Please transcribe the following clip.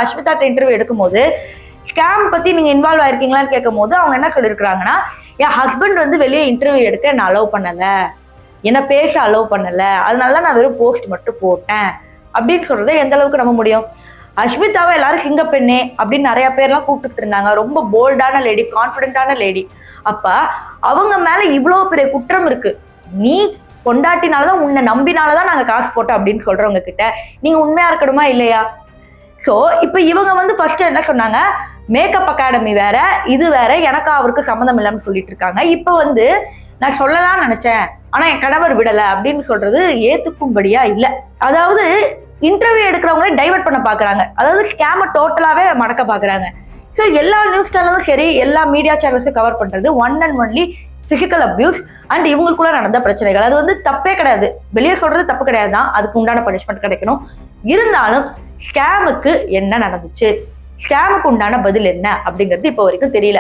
Ashmita interview எடுக்கும்போது scam பத்தி நீங்க இன்வால்வ் ஆயிருக்கீங்களான்னு கேட்கும் போது அவங்க என்ன சொல்லியிருக்காங்கன்னா, என் ஹஸ்பண்ட் வந்து வெளியே இன்டர்வியூ எடுக்க என்ன அலோவ் பண்ணல, என்ன பேச அலோவ் பண்ணல, அதனால நான் வெறும் போஸ்ட் மட்டும் போட்டேன் அப்படின்னு சொல்றதை எந்த அளவுக்கு நம்ப முடியும்? அஷ்மிதாவை எல்லாரும் சிங்கப்பெண்ணே அப்படின்னு நிறைய பேர்லாம் கூப்பிட்டு இருந்தாங்க. ரொம்ப போல்டான லேடி, கான்பிடென்டான லேடி. அப்ப அவங்க மேல இவ்வளவு பெரிய குற்றம் இருக்கு. நீ கொண்டாட்டினாலதான், உன்னை நம்பினாலதான் நாங்க காசு போட்டோம் அப்படின்னு சொல்றவங்க கிட்ட நீங்க உண்மையா இருக்கணுமா இல்லையா? சோ இப்ப இவங்க வந்து ஃபர்ஸ்ட் என்ன சொன்னாங்க, மேக்கப் அகாடமி வேற, இது வேற, எனக்கு அவருக்கு சம்மந்தம் இல்லைன்னு சொல்லிட்டு இருக்காங்க. இப்ப வந்து நான் சொல்லலாம்னு நினைச்சேன், ஆனா என் கணவர் விடல அப்படின்னு சொல்றது ஏத்துக்கும்படியா இல்ல. அதாவது இன்டர்வியூ எடுக்கிறவங்களே டைவர்ட் பண்ண பாக்குறாங்க, அதாவது ஸ்கேம டோட்டலாவே மடக்க பாக்குறாங்க. ஸோ எல்லா நியூஸ் சேனலும் சரி, எல்லா மீடியா சேனல்ஸும் கவர் பண்றது one and only physical abuse and இவங்களுக்குள்ள நடந்த பிரச்சனைகள். அது வந்து தப்பே கிடையாது, வெளியே சொல்றது தப்பு கிடையாது தான், அதுக்கு உண்டான பனிஷ்மெண்ட் கிடைக்கணும். இருந்தாலும் ஸ்கேமுக்கு என்ன நடந்துச்சு, ஸ்கேமுக்கு உண்டான பதில் என்ன அப்படிங்கிறது இப்போ வரைக்கும் தெரியல.